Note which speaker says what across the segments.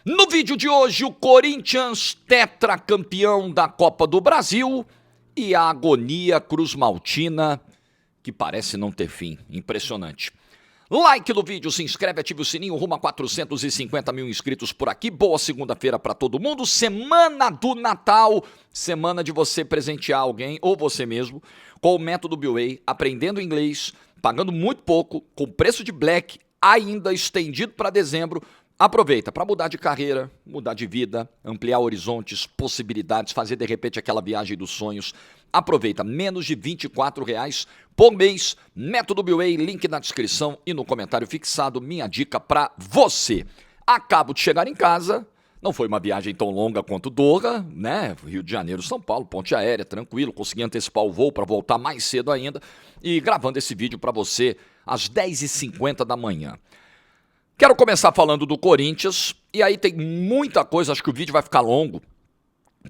Speaker 1: No vídeo de hoje, o Corinthians, tetracampeão da Copa do Brasil, e a agonia cruzmaltina, que parece não ter fim. Impressionante. Like no vídeo, se inscreve, ative o sininho, rumo a 450 mil inscritos por aqui. Boa segunda-feira para todo mundo. Semana do Natal, semana de você presentear alguém, ou você mesmo, com o método BWay, aprendendo inglês, pagando muito pouco, com preço de black, ainda estendido para dezembro. Aproveita para mudar de carreira, mudar de vida, ampliar horizontes, possibilidades, fazer de repente aquela viagem dos sonhos. Aproveita, menos de R$24 por mês, método BWay, link na descrição e no comentário fixado, minha dica para você. Acabo de chegar em casa, não foi uma viagem tão longa quanto Doha, né? Rio de Janeiro, São Paulo, ponte aérea, tranquilo, consegui antecipar o voo para voltar mais cedo ainda e gravando esse vídeo para você às 10h50 da manhã. Quero começar falando do Corinthians, e aí tem muita coisa, acho que o vídeo vai ficar longo,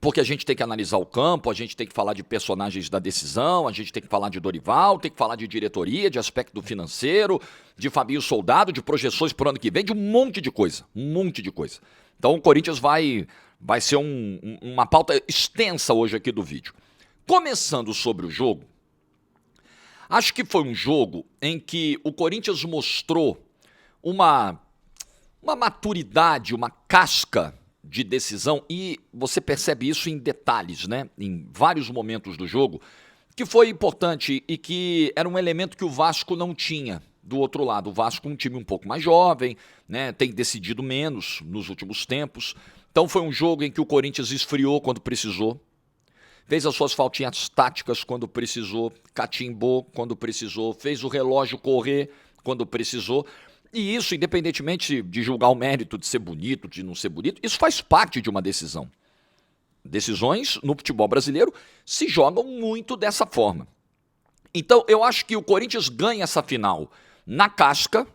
Speaker 1: porque a gente tem que analisar o campo, a gente tem que falar de personagens da decisão, a gente tem que falar de Dorival, tem que falar de diretoria, de aspecto financeiro, de Fabinho Soldado, de projeções para o ano que vem, de um monte de coisa, Então o Corinthians vai ser uma pauta extensa hoje aqui do vídeo. Começando sobre o jogo, acho que foi um jogo em que o Corinthians mostrou uma maturidade, uma casca de decisão, e você percebe isso em detalhes, né? Em vários momentos do jogo, que foi importante e que era um elemento que o Vasco não tinha do outro lado. O Vasco é um time um pouco mais jovem, né? Tem decidido menos nos últimos tempos. Então foi um jogo em que o Corinthians esfriou quando precisou, fez as suas faltinhas táticas quando precisou, catimbou quando precisou, fez o relógio correr quando precisou. E isso, independentemente de julgar o mérito de ser bonito, de não ser bonito, isso faz parte de uma decisão. Decisões no futebol brasileiro se jogam muito dessa forma. Então, eu acho que o Corinthians ganha essa final na casca,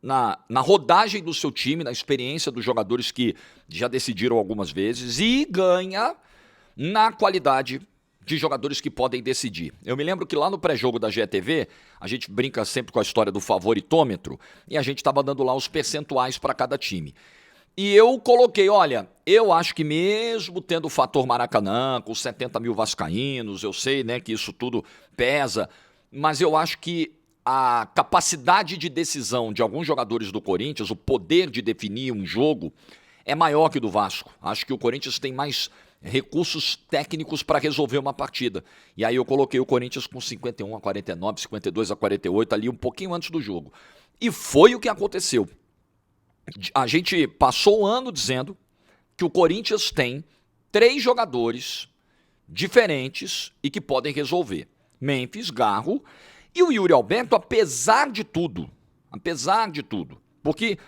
Speaker 1: na rodagem do seu time, na experiência dos jogadores que já decidiram algumas vezes, e ganha na qualidade de jogadores que podem decidir. Eu me lembro que lá no pré-jogo da GETV, a gente brinca sempre com a história do favoritômetro, e a gente estava dando lá os percentuais para cada time. E eu coloquei, olha, eu acho que mesmo tendo o fator Maracanã, com 70 mil vascaínos, eu sei, né, que isso tudo pesa, mas eu acho que a capacidade de decisão de alguns jogadores do Corinthians, o poder de definir um jogo, é maior que o do Vasco. Acho que o Corinthians tem mais recursos técnicos para resolver uma partida. E aí eu coloquei o Corinthians com 51-49, 52-48, ali um pouquinho antes do jogo. E foi o que aconteceu. A gente passou o ano dizendo que o Corinthians tem 3 jogadores diferentes e que podem resolver. Memphis, Garro e o Yuri Alberto, apesar de tudo, porque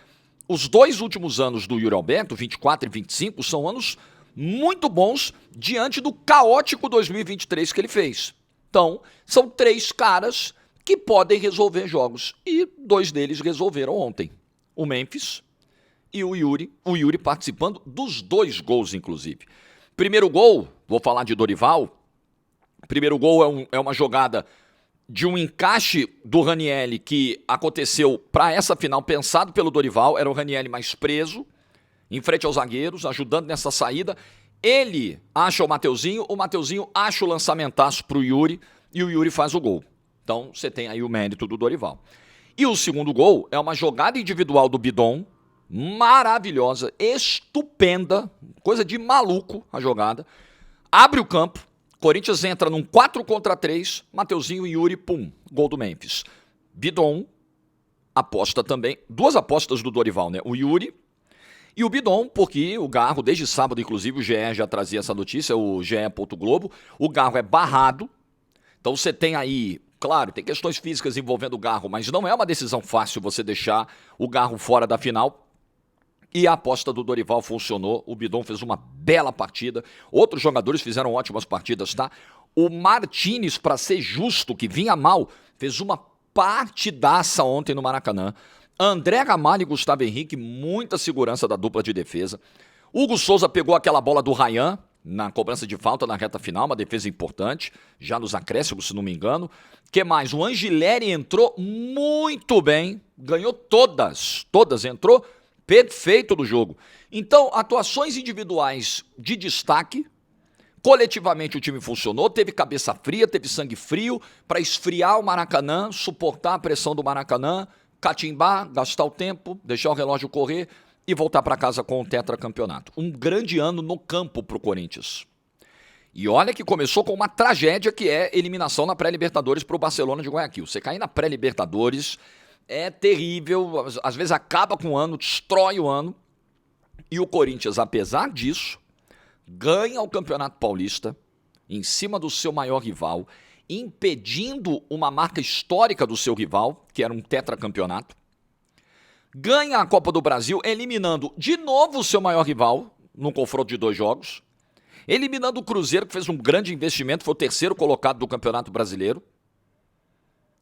Speaker 1: os 2 últimos anos do Yuri Alberto, 24 e 25, são anos muito bons diante do caótico 2023 que ele fez. Então, são 3 caras que podem resolver jogos, e 2 deles resolveram ontem. O Memphis e o Yuri participando dos 2 gols, inclusive. Primeiro gol, vou falar de Dorival, primeiro gol é uma jogada de um encaixe do Ranieri que aconteceu para essa final, pensado pelo Dorival, era o Ranieri mais preso, em frente aos zagueiros, ajudando nessa saída. Ele acha o Mateuzinho acha o lançamentaço para o Yuri, e o Yuri faz o gol. Então, você tem aí o mérito do Dorival. E o segundo gol é uma jogada individual do Bidon, maravilhosa, estupenda, coisa de maluco a jogada. Abre o campo, Corinthians entra num 4-3, Mateuzinho e Yuri, pum, gol do Memphis. Bidon aposta também, 2 apostas do Dorival, né? O Yuri e o Bidon, porque o Garro, desde sábado, inclusive, o GE já trazia essa notícia, o GE. Globo, o Garro é barrado. Então você tem aí, claro, tem questões físicas envolvendo o Garro, mas não é uma decisão fácil você deixar o Garro fora da final. E a aposta do Dorival funcionou, o Bidon fez uma bela partida, outros jogadores fizeram ótimas partidas, tá? O Martínez, para ser justo, que vinha mal, fez uma partidaça ontem no Maracanã. André Ramalho e Gustavo Henrique, muita segurança da dupla de defesa. Hugo Souza pegou aquela bola do Ryan na cobrança de falta na reta final, uma defesa importante, já nos acréscimos, se não me engano. Que mais? O Angileri entrou muito bem, ganhou todas entrou Perfeito do jogo. Então, atuações individuais de destaque. Coletivamente o time funcionou, teve cabeça fria, teve sangue frio para esfriar o Maracanã, suportar a pressão do Maracanã, catimbar, gastar o tempo, deixar o relógio correr e voltar para casa com o tetracampeonato. Um grande ano no campo para o Corinthians. E olha que começou com uma tragédia que é eliminação na pré-Libertadores para o Barcelona de Guayaquil. Você cair na pré-Libertadores é terrível, às vezes acaba com o ano, destrói o ano. E o Corinthians, apesar disso, ganha o Campeonato Paulista em cima do seu maior rival, impedindo uma marca histórica do seu rival, que era um tetracampeonato. Ganha a Copa do Brasil, eliminando de novo o seu maior rival, num confronto de 2 jogos. Eliminando o Cruzeiro, que fez um grande investimento, foi o 3º colocado do Campeonato Brasileiro.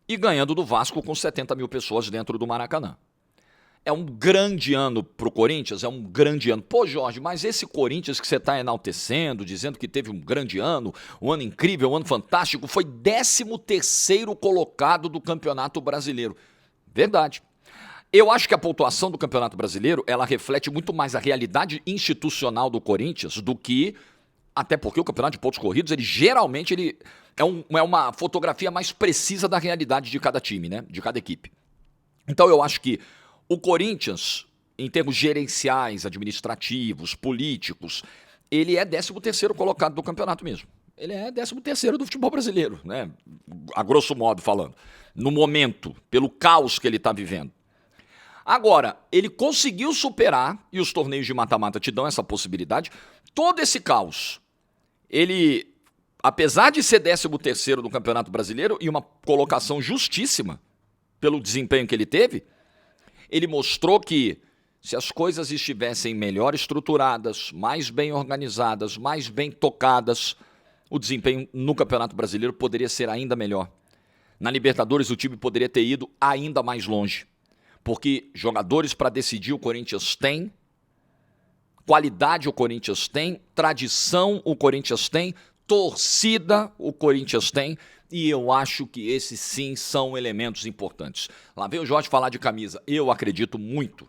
Speaker 1: E ganhando do Vasco com 70 mil pessoas dentro do Maracanã. É um grande ano para o Corinthians, é um grande ano. Pô, Jorge, mas esse Corinthians que você está enaltecendo, dizendo que teve um grande ano, um ano incrível, um ano fantástico, foi 13º colocado do Campeonato Brasileiro. Verdade. Eu acho que a pontuação do Campeonato Brasileiro, ela reflete muito mais a realidade institucional do Corinthians do que, até porque o Campeonato de Pontos Corridos, ele geralmente é uma fotografia mais precisa da realidade de cada time, né? De cada equipe. Então eu acho que o Corinthians, em termos gerenciais, administrativos, políticos, ele é 13º colocado do campeonato mesmo. Ele é 13º do futebol brasileiro, né? A grosso modo falando. No momento, pelo caos que ele está vivendo. Agora, ele conseguiu superar, e os torneios de mata-mata te dão essa possibilidade, todo esse caos. Ele, apesar de ser 13º do Campeonato Brasileiro, e uma colocação justíssima pelo desempenho que ele teve, ele mostrou que, se as coisas estivessem melhor estruturadas, mais bem organizadas, mais bem tocadas, o desempenho no Campeonato Brasileiro poderia ser ainda melhor. Na Libertadores, o time poderia ter ido ainda mais longe. Porque jogadores para decidir o Corinthians tem, qualidade o Corinthians tem, tradição o Corinthians tem, torcida o Corinthians tem. E eu acho que esses sim são elementos importantes. Lá vem o Jorge falar de camisa. Eu acredito muito,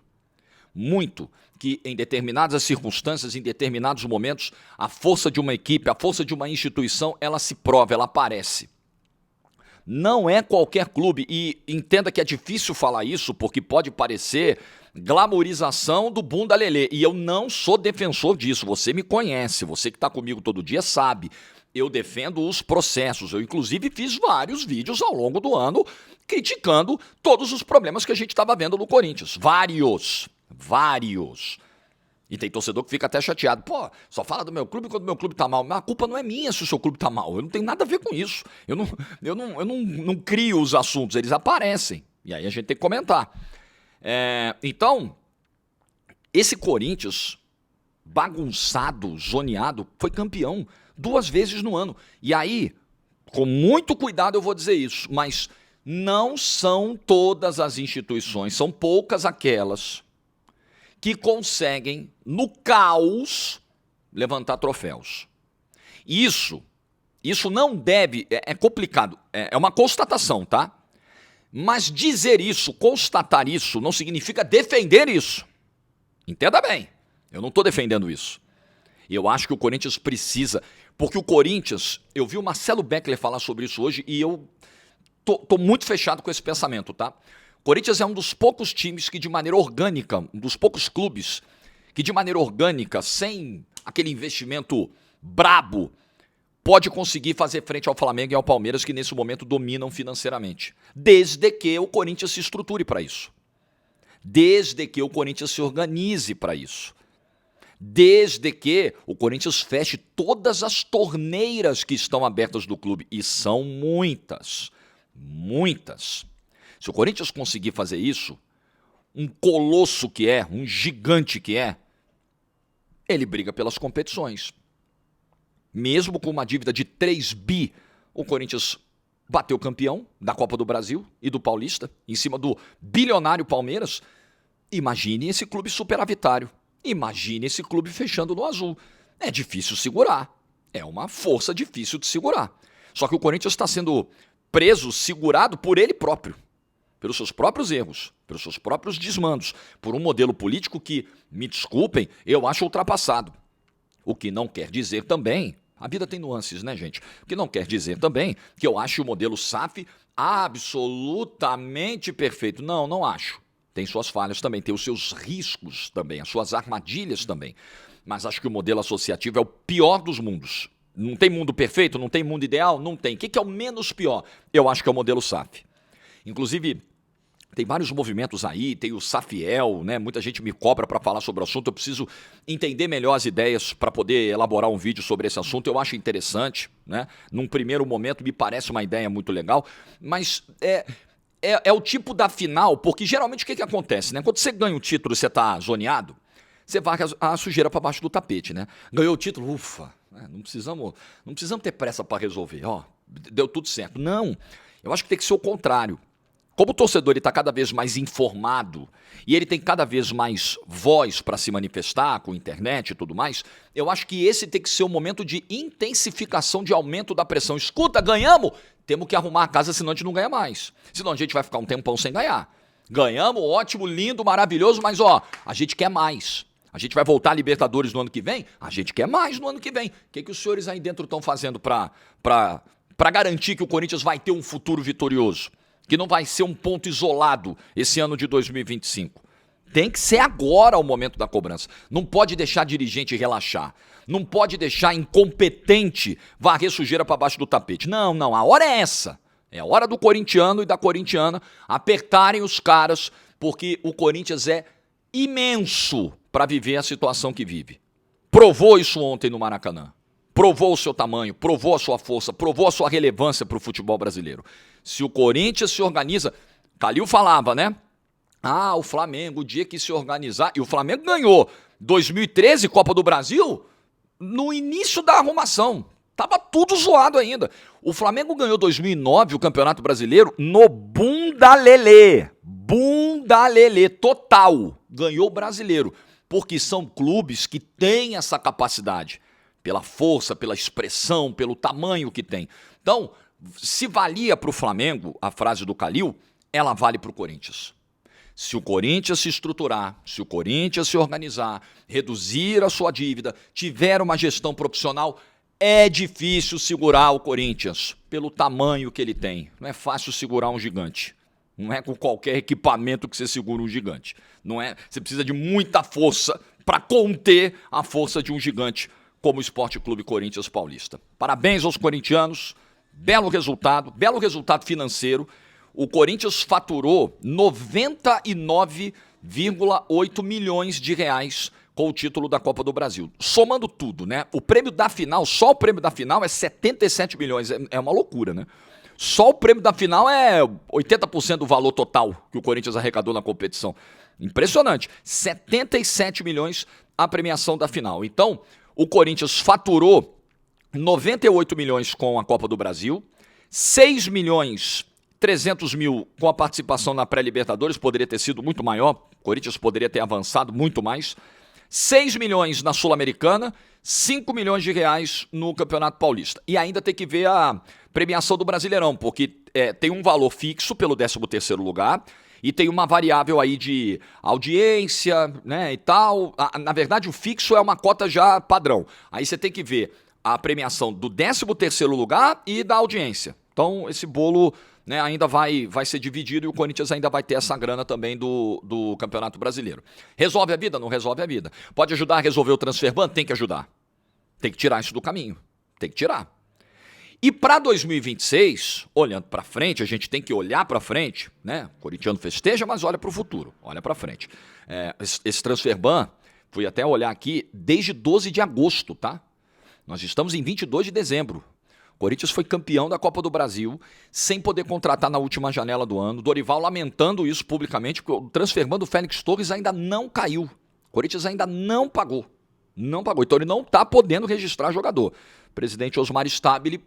Speaker 1: que em determinadas circunstâncias, em determinados momentos, a força de uma equipe, a força de uma instituição, ela se prova, ela aparece. Não é qualquer clube, e entenda que é difícil falar isso, porque pode parecer glamorização do bunda lelê. E eu não sou defensor disso, você me conhece, você que está comigo todo dia sabe. Eu defendo os processos. Eu, inclusive, fiz vários vídeos ao longo do ano criticando todos os problemas que a gente estava vendo no Corinthians. Vários. E tem torcedor que fica até chateado. Pô, só fala do meu clube quando o meu clube tá mal. Mas a culpa não é minha se o seu clube tá mal. Eu não tenho nada a ver com isso. Eu não crio os assuntos, eles aparecem. E aí a gente tem que comentar. Então, esse Corinthians bagunçado, zoneado, foi campeão 2 vezes no ano. E aí, com muito cuidado eu vou dizer isso, mas não são todas as instituições, são poucas aquelas que conseguem, no caos, levantar troféus. Isso não deve, é complicado, é uma constatação, tá? Mas dizer isso, constatar isso, não significa defender isso. Entenda bem, eu não estou defendendo isso. Eu acho que o Corinthians precisa, porque o Corinthians, eu vi o Marcelo Beckler falar sobre isso hoje e eu tô muito fechado com esse pensamento, tá? O Corinthians é um dos poucos times que de maneira orgânica, um dos poucos clubes que de maneira orgânica, sem aquele investimento brabo, pode conseguir fazer frente ao Flamengo e ao Palmeiras, que nesse momento dominam financeiramente. Desde que o Corinthians se estruture para isso. Desde que o Corinthians se organize para isso. Desde que o Corinthians feche todas as torneiras que estão abertas do clube. E são muitas. Se o Corinthians conseguir fazer isso, um colosso que é, um gigante que é, ele briga pelas competições. Mesmo com uma dívida de 3 bi, o Corinthians bateu campeão da Copa do Brasil e do Paulista, em cima do bilionário Palmeiras. Imagine esse clube superavitário. Imagine esse clube fechando no azul. É difícil segurar. É uma força difícil de segurar. Só que o Corinthians está sendo preso, segurado por ele próprio. pelos seus próprios erros, pelos seus próprios desmandos, por um modelo político que, me desculpem, eu acho ultrapassado. O que não quer dizer também, a vida tem nuances, né, gente? O que não quer dizer também que eu acho o modelo SAF absolutamente perfeito. Não, não acho. Tem suas falhas também, tem os seus riscos também, as suas armadilhas também. Mas acho que o modelo associativo é o pior dos mundos. Não tem mundo perfeito? Não tem mundo ideal? Não tem. O que é o menos pior? Eu acho que é o modelo SAF. Inclusive, tem vários movimentos aí, tem o Safiel, né? Muita gente me cobra para falar sobre o assunto. Eu preciso entender melhor as ideias para poder elaborar um vídeo sobre esse assunto. Eu acho interessante, né? Num primeiro momento me parece uma ideia muito legal, mas é o tipo da final, porque geralmente o que acontece, né? Quando você ganha um título e você tá zoneado, você varre a sujeira para baixo do tapete, né? Ganhou o título, ufa, né? Não precisamos ter pressa para resolver, ó, deu tudo certo. Não, eu acho que tem que ser o contrário. Como o torcedor está cada vez mais informado e ele tem cada vez mais voz para se manifestar com internet e tudo mais, eu acho que esse tem que ser o momento de intensificação, de aumento da pressão. Escuta, ganhamos? Temos que arrumar a casa, senão a gente não ganha mais. Senão a gente vai ficar um tempão sem ganhar. Ganhamos, ótimo, lindo, maravilhoso, mas ó, a gente quer mais. A gente vai voltar a Libertadores no ano que vem? A gente quer mais no ano que vem. O que os senhores aí dentro estão fazendo para garantir que o Corinthians vai ter um futuro vitorioso? Que não vai ser um ponto isolado esse ano de 2025. Tem que ser agora o momento da cobrança. Não pode deixar dirigente relaxar. Não pode deixar incompetente varrer sujeira para baixo do tapete. Não, não, a hora é essa. É a hora do corintiano e da corintiana apertarem os caras, porque o Corinthians é imenso para viver a situação que vive. Provou isso ontem no Maracanã. Provou o seu tamanho, provou a sua força, provou a sua relevância para o futebol brasileiro. Se o Corinthians se organiza, Calil falava, né? Ah, o Flamengo, o dia que se organizar, e o Flamengo ganhou 2013 Copa do Brasil no início da arrumação. Tava tudo zoado ainda. O Flamengo ganhou 2009 o Campeonato Brasileiro no bundalelê. Bundalelê total. Ganhou o brasileiro, porque são clubes que têm essa capacidade. Pela força, pela expressão, pelo tamanho que tem. Então, se valia para o Flamengo a frase do Calil, ela vale para o Corinthians. Se o Corinthians se estruturar, se o Corinthians se organizar, reduzir a sua dívida, tiver uma gestão profissional, é difícil segurar o Corinthians pelo tamanho que ele tem. Não é fácil segurar um gigante. Não é com qualquer equipamento que você segura um gigante. Não é, você precisa de muita força para conter a força de um gigante como o Esporte Clube Corinthians Paulista. Parabéns aos corintianos, belo resultado financeiro. O Corinthians faturou 99,8 milhões de reais com o título da Copa do Brasil. Somando tudo, né? O prêmio da final, só o prêmio da final é 77 milhões. É uma loucura, né? Só o prêmio da final é 80% do valor total que o Corinthians arrecadou na competição. Impressionante. 77 milhões a premiação da final. Então, o Corinthians faturou 98 milhões com a Copa do Brasil, 6 milhões 300 mil com a participação na pré-Libertadores, poderia ter sido muito maior, o Corinthians poderia ter avançado muito mais, 6 milhões na Sul-Americana, 5 milhões de reais no Campeonato Paulista. E ainda tem que ver a premiação do Brasileirão, porque tem um valor fixo pelo 13º lugar, e tem uma variável aí de audiência, né, e tal. Na verdade, o fixo é uma cota já padrão. Aí você tem que ver a premiação do 13º lugar e da audiência. Então, esse bolo, né, ainda vai ser dividido e o Corinthians ainda vai ter essa grana também do Campeonato Brasileiro. Resolve a vida? Não resolve a vida. Pode ajudar a resolver o transfer ban? Tem que ajudar. Tem que tirar isso do caminho. Tem que tirar. E para 2026, olhando para frente, a gente tem que olhar para frente, né? O corintiano festeja, mas olha para o futuro, olha para frente. Esse transfer ban, fui até olhar aqui, desde 12 de agosto, tá? Nós estamos em 22 de dezembro. O Corinthians foi campeão da Copa do Brasil, sem poder contratar na última janela do ano. Dorival lamentando isso publicamente, porque o transfer ban do Félix Torres ainda não caiu. O Corinthians ainda não pagou. Não pagou, então ele não está podendo registrar jogador. O presidente Osmar Stabile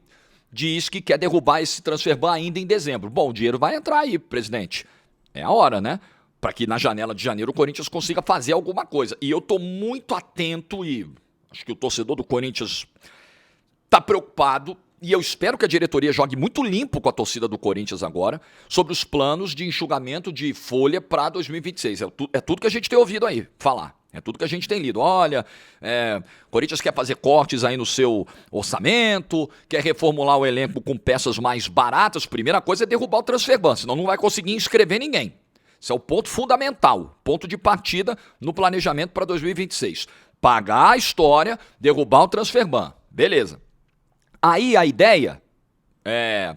Speaker 1: diz que quer derrubar esse transfer ban ainda em dezembro. Bom, o dinheiro vai entrar aí, presidente. É a hora, né? Para que na janela de janeiro o Corinthians consiga fazer alguma coisa. E eu estou muito atento e acho que o torcedor do Corinthians está preocupado E eu espero que a diretoria jogue muito limpo com a torcida do Corinthians agora sobre os planos de enxugamento de folha para 2026. É tudo que a gente tem ouvido aí falar. É tudo que a gente tem lido. Olha, Corinthians quer fazer cortes aí no seu orçamento, quer reformular o elenco com peças mais baratas. Primeira coisa é derrubar o transfer ban, senão não vai conseguir inscrever ninguém. Esse é o ponto fundamental, ponto de partida no planejamento para 2026. Pagar a história, derrubar o transfer ban. Beleza. Aí a ideia é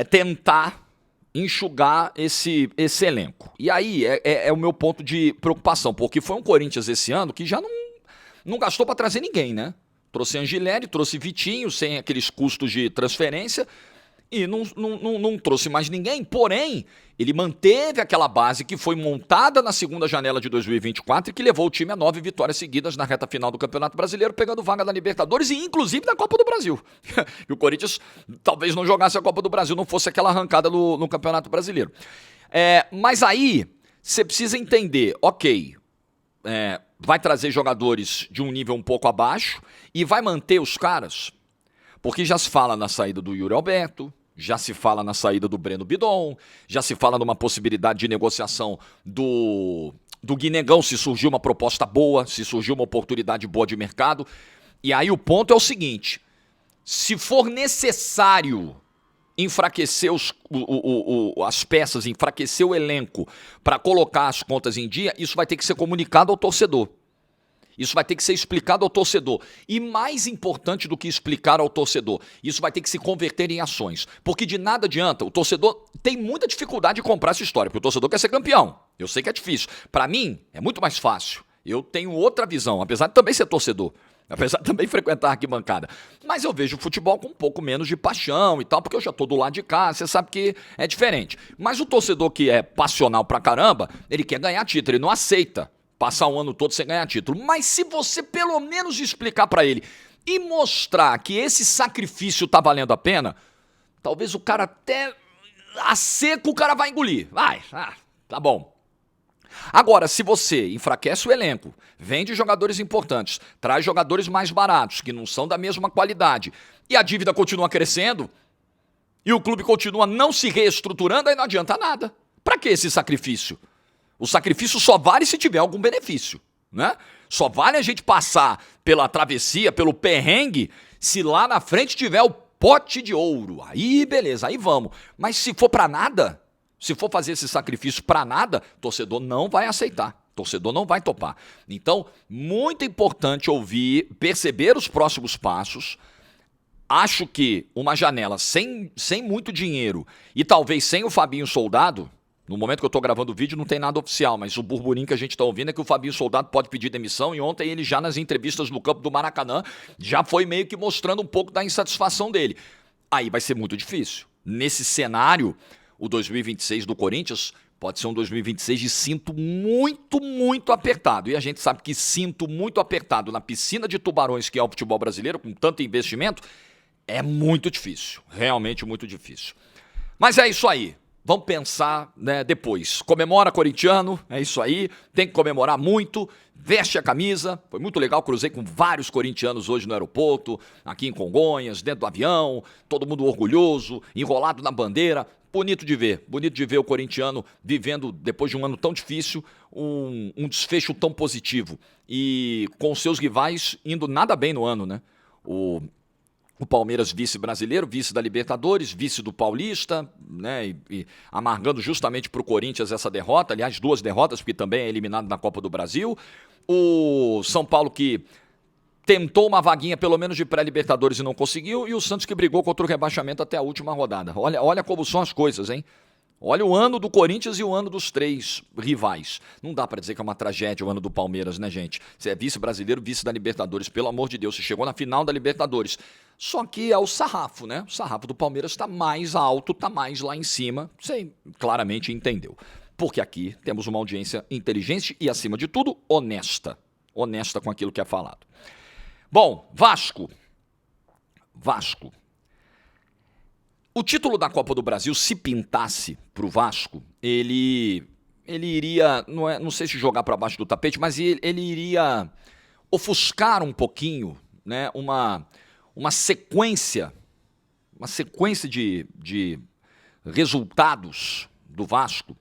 Speaker 1: tentar enxugar esse elenco. E aí é o meu ponto de preocupação, porque foi um Corinthians esse ano que já não gastou para trazer ninguém, né? Trouxe Angileri, trouxe Vitinho, sem aqueles custos de transferência, e não trouxe mais ninguém. Porém, ele manteve aquela base que foi montada na segunda janela de 2024 e que levou o time a 9 vitórias seguidas na reta final do Campeonato Brasileiro, pegando vaga da Libertadores e inclusive da Copa do Brasil. E o Corinthians talvez não jogasse a Copa do Brasil, não fosse aquela arrancada no Campeonato Brasileiro. Mas aí, você precisa entender, ok, vai trazer jogadores de um nível um pouco abaixo e vai manter os caras, porque já se fala na saída do Yuri Alberto, já se fala na saída do Breno Bidon, já se fala numa possibilidade de negociação do Guinegão, se surgiu uma proposta boa, se surgiu uma oportunidade boa de mercado. E aí o ponto é o seguinte, se for necessário enfraquecer as peças, enfraquecer o elenco para colocar as contas em dia, isso vai ter que ser comunicado ao torcedor. Isso vai ter que ser explicado ao torcedor. E mais importante do que explicar ao torcedor, isso vai ter que se converter em ações. Porque de nada adianta, o torcedor tem muita dificuldade de comprar essa história, porque o torcedor quer ser campeão. Eu sei que é difícil. Para mim, é muito mais fácil. Eu tenho outra visão, apesar de também ser torcedor. Apesar de também frequentar a arquibancada. Mas eu vejo o futebol com um pouco menos de paixão e tal, porque eu já tô do lado de cá, você sabe que é diferente. Mas o torcedor que é passional pra caramba, ele quer ganhar título, ele não aceita passar um ano todo sem ganhar título. Mas se você pelo menos explicar pra ele e mostrar que esse sacrifício tá valendo a pena, talvez o cara até a seco o cara vai engolir. Tá bom. Agora, se você enfraquece o elenco, vende jogadores importantes, traz jogadores mais baratos, que não são da mesma qualidade, e a dívida continua crescendo, e o clube continua não se reestruturando, aí não adianta nada. Pra que esse sacrifício? O sacrifício só vale se tiver algum benefício, né? Só vale a gente passar pela travessia, pelo perrengue, se lá na frente tiver o pote de ouro. Aí beleza, aí vamos. Mas se for pra nada, se for fazer esse sacrifício pra nada, torcedor não vai aceitar. Torcedor não vai topar. Então, muito importante ouvir, perceber os próximos passos. Acho que uma janela sem muito dinheiro e talvez sem o Fabinho Soldado, no momento que eu estou gravando o vídeo não tem nada oficial, mas o burburinho que a gente está ouvindo é que o Fabinho Soldado pode pedir demissão, e ontem ele já nas entrevistas no campo do Maracanã já foi meio que mostrando um pouco da insatisfação dele. Aí vai ser muito difícil. Nesse cenário, o 2026 do Corinthians pode ser um 2026 de cinto muito, muito apertado. E a gente sabe que cinto muito apertado na piscina de tubarões que é o futebol brasileiro, com tanto investimento, é muito difícil. Realmente muito difícil. Mas é isso aí. Vamos pensar, né, depois. Comemora, corintiano, é isso aí. Tem que comemorar muito. Veste a camisa. Foi muito legal, cruzei com vários corintianos hoje no aeroporto, aqui em Congonhas, dentro do avião, todo mundo orgulhoso, enrolado na bandeira. Bonito de ver o corintiano vivendo, depois de um ano tão difícil, um desfecho tão positivo. E com seus rivais indo nada bem no ano, né? O Palmeiras vice-brasileiro, vice da Libertadores, vice do Paulista, né, e amargando justamente para o Corinthians essa derrota, aliás, 2 derrotas, porque também é eliminado na Copa do Brasil. O São Paulo que tentou uma vaguinha pelo menos de pré-Libertadores e não conseguiu, e o Santos que brigou contra o rebaixamento até a última rodada. Olha como são as coisas, hein? Olha o ano do Corinthians e o ano dos 3 rivais. Não dá pra dizer que é uma tragédia o ano do Palmeiras, né, gente? Você é vice-brasileiro, vice da Libertadores, pelo amor de Deus, você chegou na final da Libertadores. Só que é o sarrafo, né? O sarrafo do Palmeiras tá mais alto, tá mais lá em cima. Você claramente entendeu. Porque aqui temos uma audiência inteligente e, acima de tudo, honesta. Honesta com aquilo que é falado. Bom, Vasco. O título da Copa do Brasil, se pintasse para o Vasco, ele iria, não sei se jogar para baixo do tapete, mas ele iria ofuscar um pouquinho, né, uma sequência de resultados do Vasco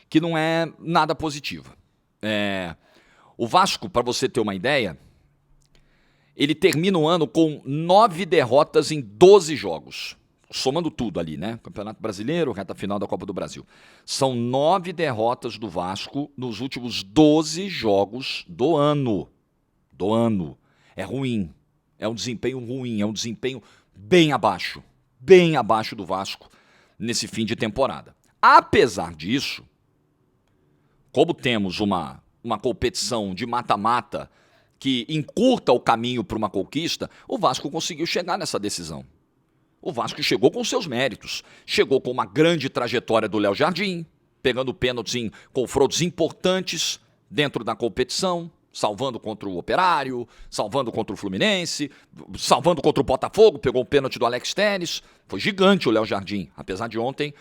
Speaker 1: que não é nada positiva. O Vasco, para você ter uma ideia, ele termina o ano com 9 derrotas em 12 jogos. Somando tudo ali, né? Campeonato Brasileiro, reta final da Copa do Brasil. São 9 derrotas do Vasco nos últimos 12 jogos do ano. É ruim. É um desempenho ruim, é um desempenho bem abaixo do Vasco nesse fim de temporada. Apesar disso, como temos uma competição de mata-mata que encurta o caminho para uma conquista, o Vasco conseguiu chegar nessa decisão. O Vasco chegou com seus méritos, chegou com uma grande trajetória do Léo Jardim, pegando pênaltis em confrontos importantes dentro da competição, salvando contra o Operário, salvando contra o Fluminense, salvando contra o Botafogo, pegou o pênalti do Alex Telles. Foi gigante o Léo Jardim, apesar de ontem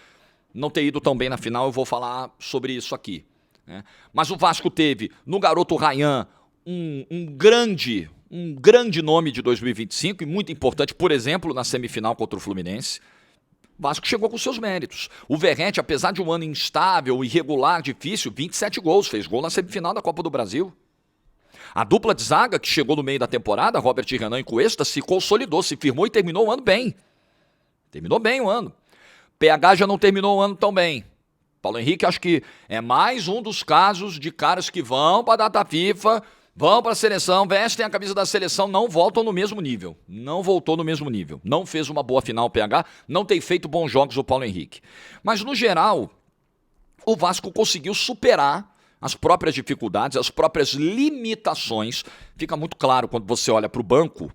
Speaker 1: não ter ido tão bem na final, eu vou falar sobre isso aqui, né? Mas o Vasco teve no garoto Ryan um grande nome de 2025 e muito importante, por exemplo, na semifinal contra o Fluminense. O Vasco chegou com seus méritos. O Verratti, apesar de um ano instável, irregular, difícil, 27 gols, fez gol na semifinal da Copa do Brasil. A dupla de zaga, que chegou no meio da temporada, Robert Renan e Cuesta, se consolidou, se firmou e terminou o ano bem. Terminou bem o ano. PH já não terminou o ano tão bem. Paulo Henrique, acho que é mais um dos casos de caras que vão para a data FIFA, vão para a seleção, vestem a camisa da seleção, não voltam no mesmo nível. Não voltou no mesmo nível. Não fez uma boa final o PH, não tem feito bons jogos o Paulo Henrique. Mas, no geral, o Vasco conseguiu superar as próprias dificuldades, as próprias limitações. Fica muito claro quando você olha para o banco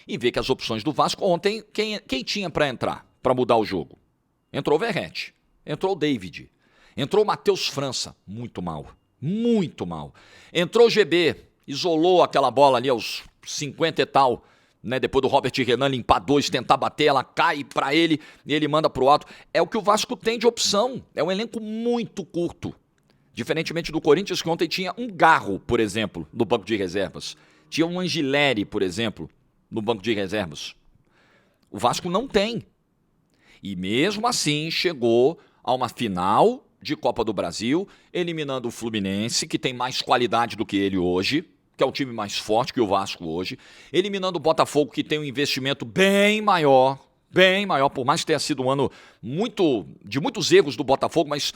Speaker 1: e vê que as opções do Vasco ontem, quem tinha para entrar, para mudar o jogo? Entrou o Verratti, entrou o David, entrou o Matheus França, muito mal. Entrou o GB, isolou aquela bola ali aos 50 e tal, né? Depois do Robert Renan limpar 2, tentar bater, ela cai para ele e ele manda pro alto. É o que o Vasco tem de opção, é um elenco muito curto. Diferentemente do Corinthians, que ontem tinha um Garro, por exemplo, no banco de reservas. Tinha um Angileri, por exemplo, no banco de reservas. O Vasco não tem. E mesmo assim chegou a uma final de Copa do Brasil, eliminando o Fluminense, que tem mais qualidade do que ele hoje, que é um time mais forte que o Vasco hoje, eliminando o Botafogo, que tem um investimento bem maior, por mais que tenha sido um ano de muitos erros do Botafogo, mas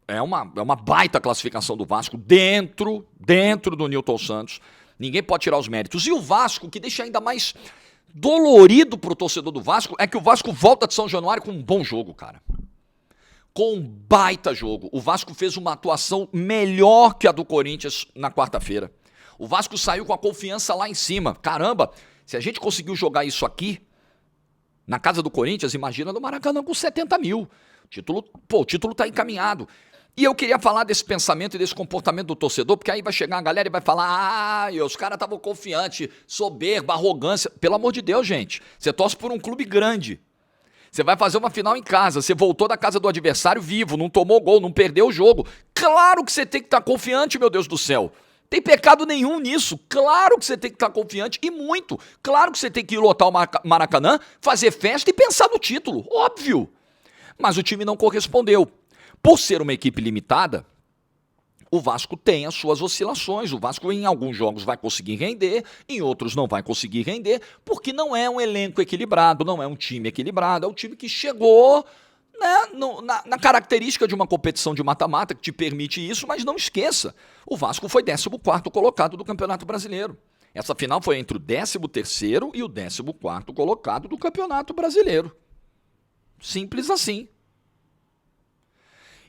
Speaker 1: é uma baita classificação do Vasco dentro do Nilton Santos. Ninguém pode tirar os méritos. E o Vasco, que deixa ainda mais dolorido pro torcedor do Vasco, é que o Vasco volta de São Januário com um bom jogo, cara. Com um baita jogo. O Vasco fez uma atuação melhor que a do Corinthians na quarta-feira. O Vasco saiu com a confiança lá em cima. Caramba, se a gente conseguiu jogar isso aqui, na casa do Corinthians, imagina no Maracanã com 70 mil. O título tá encaminhado. E eu queria falar desse pensamento e desse comportamento do torcedor, porque aí vai chegar a galera e vai falar: os caras estavam confiantes, soberba, arrogância. Pelo amor de Deus, gente. Você torce por um clube grande. Você vai fazer uma final em casa, você voltou da casa do adversário vivo, não tomou gol, não perdeu o jogo. Claro que você tem que estar confiante, meu Deus do céu. Tem pecado nenhum nisso. Claro que você tem que estar confiante e muito. Claro que você tem que ir lotar o Maracanã, fazer festa e pensar no título. Óbvio. Mas o time não correspondeu. Por ser uma equipe limitada, o Vasco tem as suas oscilações. O Vasco em alguns jogos vai conseguir render, em outros não vai conseguir render, porque não é um elenco equilibrado, não é um time equilibrado, é um time que chegou, né, na característica de uma competição de mata-mata que te permite isso, mas não esqueça, o Vasco foi 14º colocado do Campeonato Brasileiro. Essa final foi entre o 13º e o 14º colocado do Campeonato Brasileiro. Simples assim.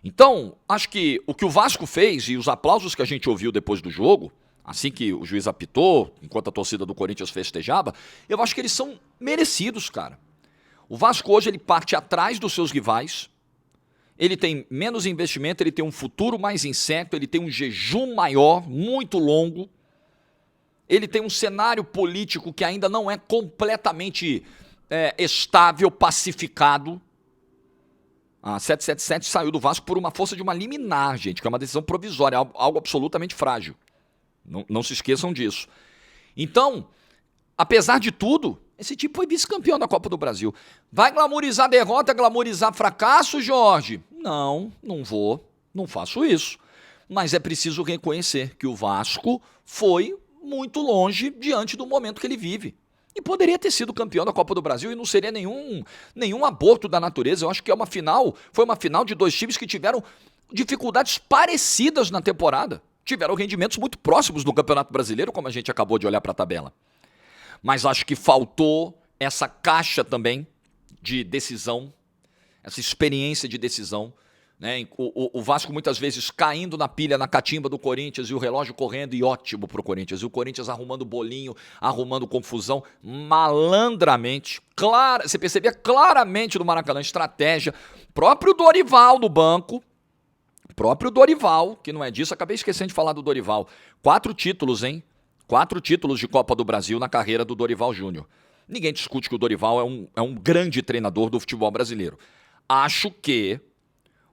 Speaker 1: Então, acho que o o Vasco fez e os aplausos que a gente ouviu depois do jogo, assim que o juiz apitou, enquanto a torcida do Corinthians festejava, eu acho que eles são merecidos, cara. O Vasco hoje ele parte atrás dos seus rivais, ele tem menos investimento, ele tem um futuro mais incerto, ele tem um jejum maior, muito longo, ele tem um cenário político que ainda não é completamente estável, pacificado. A 777 saiu do Vasco por uma força de uma liminar, gente, que é uma decisão provisória, algo absolutamente frágil. Não se esqueçam disso. Então, apesar de tudo, Esse time foi vice-campeão da Copa do Brasil. Vai glamorizar derrota, glamorizar fracasso, Jorge? Não, não vou, não faço isso. Mas é preciso reconhecer que o Vasco foi muito longe diante do momento que ele vive. E poderia ter sido campeão da Copa do Brasil e não seria nenhum aborto da natureza. Eu acho que foi uma final de dois times que tiveram dificuldades parecidas na temporada. Tiveram rendimentos muito próximos no Campeonato Brasileiro, como a gente acabou de olhar para a tabela. Mas acho que faltou essa caixa também de decisão, essa experiência de decisão, né? O Vasco muitas vezes caindo na pilha, na catimba do Corinthians e o relógio correndo e ótimo pro Corinthians. E o Corinthians arrumando bolinho, arrumando confusão, malandramente. Claro, você percebia claramente no Maracanã, estratégia. Próprio Dorival no banco. Próprio Dorival, que não é disso, acabei esquecendo de falar do Dorival. 4 títulos, hein? 4 títulos de Copa do Brasil na carreira do Dorival Júnior. Ninguém discute que o Dorival é um grande treinador do futebol brasileiro. Acho que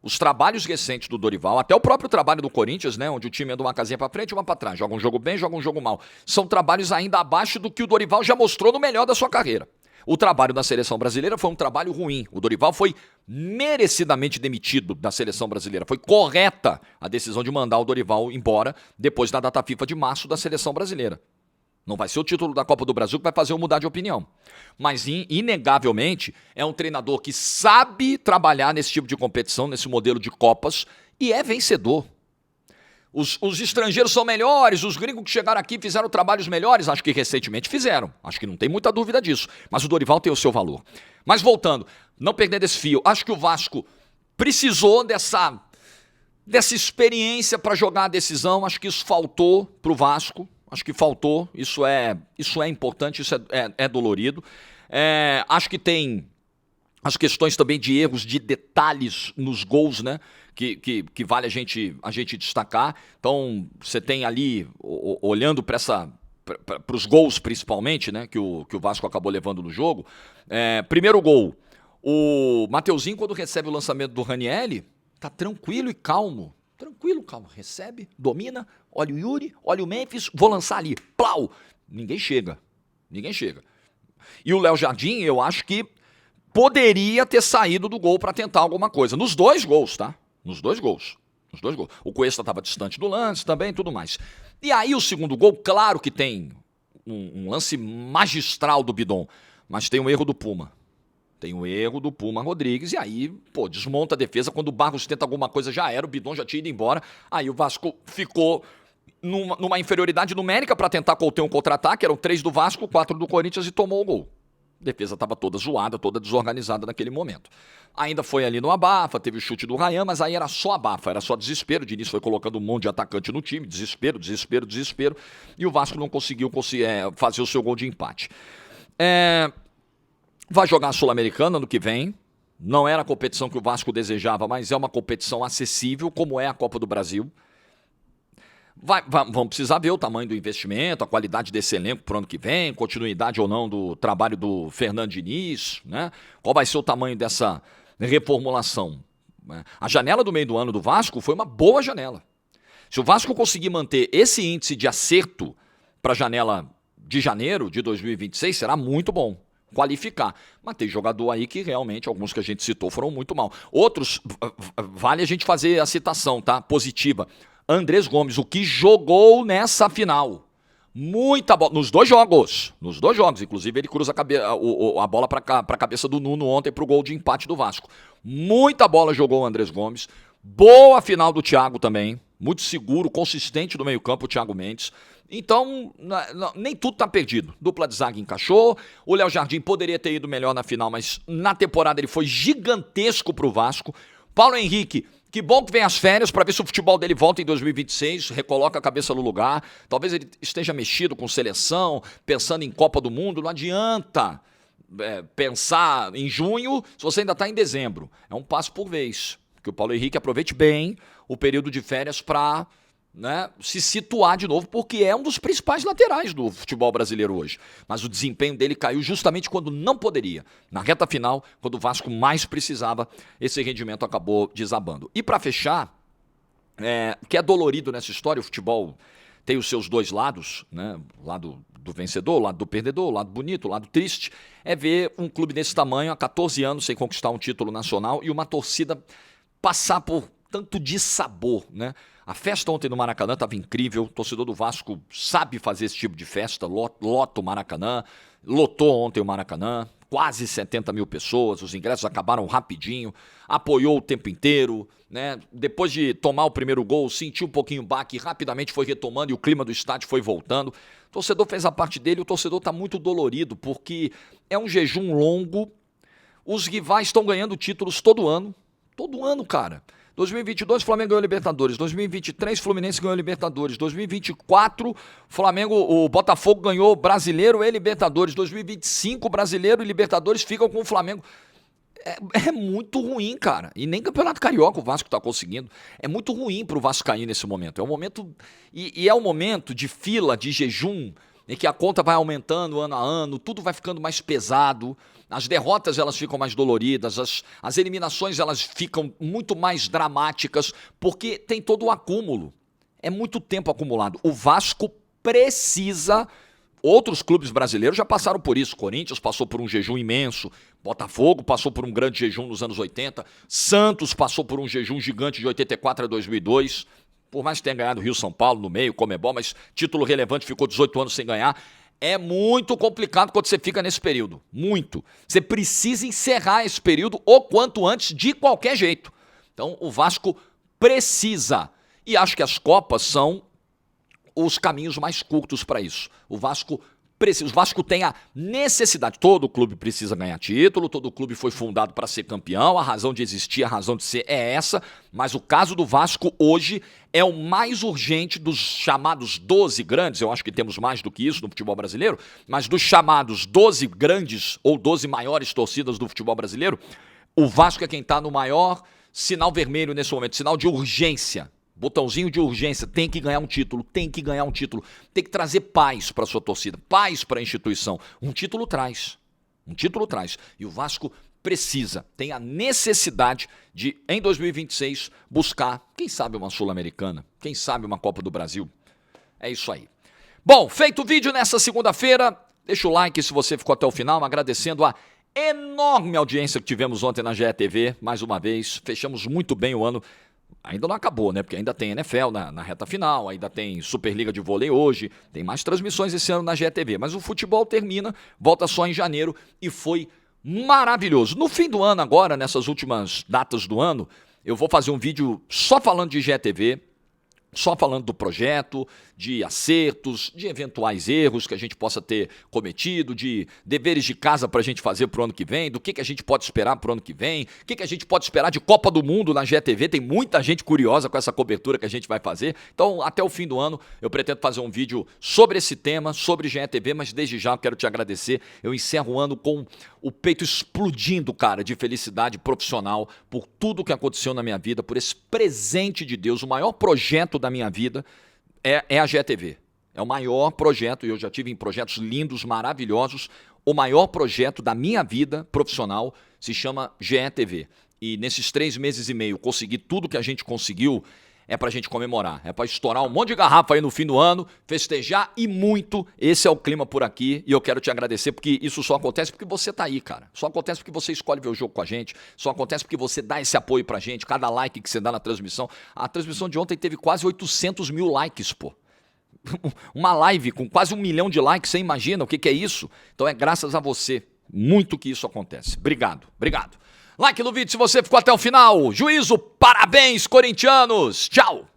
Speaker 1: os trabalhos recentes do Dorival, até o próprio trabalho do Corinthians, né, onde o time anda uma casinha para frente e uma para trás, joga um jogo bem, joga um jogo mal, são trabalhos ainda abaixo do que o Dorival já mostrou no melhor da sua carreira. O trabalho da seleção brasileira foi um trabalho ruim. O Dorival foi merecidamente demitido da seleção brasileira. Foi correta a decisão de mandar o Dorival embora depois da data FIFA de março da seleção brasileira. Não vai ser o título da Copa do Brasil que vai fazer eu mudar de opinião. Mas, inegavelmente, é um treinador que sabe trabalhar nesse tipo de competição, nesse modelo de Copas, e é vencedor. Os estrangeiros são melhores, os gringos que chegaram aqui fizeram trabalhos melhores, acho que recentemente fizeram, acho que não tem muita dúvida disso, mas o Dorival tem o seu valor. Mas voltando, não perdendo esse fio, acho que o Vasco precisou dessa experiência para jogar a decisão, acho que isso faltou para o Vasco, acho que faltou, isso é importante, isso é dolorido. Acho que tem as questões também de erros, de detalhes nos gols, né? Que vale a gente destacar. Então, você tem ali, olhando para os gols principalmente, né, que o Vasco acabou levando no jogo. Primeiro gol, o Mateuzinho, quando recebe o lançamento do Ranieri, tá tranquilo e calmo. Tranquilo, calmo. Recebe, domina, olha o Yuri, olha o Memphis, vou lançar ali. Plau! Ninguém chega. E o Léo Jardim, eu acho que poderia ter saído do gol para tentar alguma coisa. Nos dois gols, tá? Nos dois gols. O Cuesta estava distante do lance também, tudo mais. E aí o segundo gol, claro que tem um lance magistral do Bidon, mas tem um erro do Puma. Tem um erro do Puma Rodrigues e aí, desmonta a defesa. Quando o Barros tenta alguma coisa, já era, o Bidon já tinha ido embora. Aí o Vasco ficou numa inferioridade numérica para tentar conter um contra-ataque. Eram 3 do Vasco, 4 do Corinthians e tomou o gol. A defesa estava toda zoada, toda desorganizada naquele momento. Ainda foi ali no abafa, teve o chute do Ryan, mas aí era só abafa, era só desespero. O Diniz foi colocando um monte de atacante no time, desespero. E o Vasco não conseguiu fazer o seu gol de empate. Vai jogar a Sul-Americana no que vem. Não era a competição que o Vasco desejava, mas é uma competição acessível, como é a Copa do Brasil. Vamos precisar ver o tamanho do investimento, a qualidade desse elenco para o ano que vem, continuidade ou não do trabalho do Fernando Diniz, né? Qual vai ser o tamanho dessa reformulação? A janela do meio do ano do Vasco foi uma boa janela. Se o Vasco conseguir manter esse índice de acerto para a janela de janeiro de 2026, será muito bom. Qualificar. Mas tem jogador aí que realmente, alguns que a gente citou, foram muito mal. Outros, vale a gente fazer a citação, tá? Positiva. Andrés Gomes, o que jogou nessa final. Muita bola, nos dois jogos, inclusive ele cruza a bola para a cabeça do Nuno ontem para o gol de empate do Vasco. Muita bola jogou o Andrés Gomes, boa final do Thiago também, muito seguro, consistente no meio campo o Thiago Mendes. Então, nem tudo tá perdido. Dupla de zaga encaixou, o Léo Jardim poderia ter ido melhor na final, mas na temporada ele foi gigantesco pro Vasco. Paulo Henrique, que bom que vem as férias para ver se o futebol dele volta em 2026, recoloca a cabeça no lugar. Talvez ele esteja mexido com seleção, pensando em Copa do Mundo. Não adianta pensar em junho se você ainda está em dezembro. É um passo por vez. Que o Paulo Henrique aproveite bem o período de férias para se situar de novo, porque é um dos principais laterais do futebol brasileiro hoje. Mas o desempenho dele caiu justamente quando não poderia. Na reta final, quando o Vasco mais precisava, esse rendimento acabou desabando. E para fechar, que é dolorido nessa história, o futebol tem os seus dois lados, né? O lado do vencedor, o lado do perdedor, o lado bonito, o lado triste, é ver um clube desse tamanho há 14 anos sem conquistar um título nacional e uma torcida passar por tanto dissabor, né? A festa ontem no Maracanã estava incrível, o torcedor do Vasco sabe fazer esse tipo de festa, lota o Maracanã, lotou ontem o Maracanã, quase 70 mil pessoas, os ingressos acabaram rapidinho, apoiou o tempo inteiro, né? Depois de tomar o primeiro gol, sentiu um pouquinho o baque, rapidamente foi retomando e o clima do estádio foi voltando. O torcedor fez a parte dele, o torcedor está muito dolorido, porque é um jejum longo, os rivais estão ganhando títulos todo ano, cara. 2022, Flamengo ganhou Libertadores. 2023, Fluminense ganhou Libertadores. 2024, o Botafogo ganhou Brasileiro e Libertadores. 2025, Brasileiro e Libertadores ficam com o Flamengo. É muito ruim, cara. E nem Campeonato Carioca o Vasco tá conseguindo. É muito ruim pro Vascaíno nesse momento. É um momento... E é um momento de fila, de jejum, em que a conta vai aumentando ano a ano, tudo vai ficando mais pesado, as derrotas elas ficam mais doloridas, as eliminações elas ficam muito mais dramáticas, porque tem todo o acúmulo. É muito tempo acumulado. O Vasco precisa... Outros clubes brasileiros já passaram por isso. Corinthians passou por um jejum imenso, Botafogo passou por um grande jejum nos anos 80, Santos passou por um jejum gigante de 84 a 2002, por mais que tenha ganhado Rio São Paulo no meio, Comebol, mas título relevante, ficou 18 anos sem ganhar. É muito complicado quando você fica nesse período, muito. Você precisa encerrar esse período o quanto antes, de qualquer jeito. Então o Vasco precisa, e acho que as Copas são os caminhos mais curtos para isso. O Vasco tem a necessidade, todo clube precisa ganhar título, todo clube foi fundado para ser campeão, a razão de existir, a razão de ser é essa, mas o caso do Vasco hoje é o mais urgente dos chamados 12 grandes, eu acho que temos mais do que isso no futebol brasileiro, mas dos chamados 12 grandes ou 12 maiores torcidas do futebol brasileiro, o Vasco é quem está no maior sinal vermelho nesse momento, sinal de urgência. Botãozinho de urgência, tem que ganhar um título, tem que trazer paz para a sua torcida, paz para a instituição. Um título traz. E o Vasco precisa, tem a necessidade de, em 2026, buscar, quem sabe uma Sul-Americana, quem sabe uma Copa do Brasil. É isso aí. Bom, feito o vídeo nessa segunda-feira, deixa o like se você ficou até o final, agradecendo a enorme audiência que tivemos ontem na GETV, mais uma vez, fechamos muito bem o ano. Ainda não acabou, né? Porque ainda tem NFL na reta final, ainda tem Superliga de Vôlei hoje, tem mais transmissões esse ano na GETV. Mas o futebol termina, volta só em janeiro e foi maravilhoso. No fim do ano agora, nessas últimas datas do ano, eu vou fazer um vídeo só falando de GETV, só falando do projeto, de acertos, de eventuais erros que a gente possa ter cometido, de deveres de casa para a gente fazer para o ano que vem, do que a gente pode esperar para o ano que vem, o que a gente pode esperar de Copa do Mundo na GETV, tem muita gente curiosa com essa cobertura que a gente vai fazer, então até o fim do ano eu pretendo fazer um vídeo sobre esse tema, sobre GETV, mas desde já eu quero te agradecer, eu encerro o ano com o peito explodindo, cara, de felicidade profissional por tudo que aconteceu na minha vida, por esse presente de Deus, o maior projeto da minha vida é a GETV. É o maior projeto, e eu já tive em projetos lindos, maravilhosos. O maior projeto da minha vida profissional se chama GETV. E nesses 3 meses e meio, conseguir tudo que a gente conseguiu, é pra gente comemorar. É pra estourar um monte de garrafa aí no fim do ano, festejar e muito. Esse é o clima por aqui e eu quero te agradecer porque isso só acontece porque você tá aí, cara. Só acontece porque você escolhe ver o jogo com a gente. Só acontece porque você dá esse apoio pra gente. Cada like que você dá na transmissão. A transmissão de ontem teve quase 800 mil likes, pô. Uma live com quase 1 milhão de likes, você imagina o que é isso? Então é graças a você muito que isso acontece. Obrigado. Like no vídeo se você ficou até o final. Juízo, parabéns, corintianos. Tchau.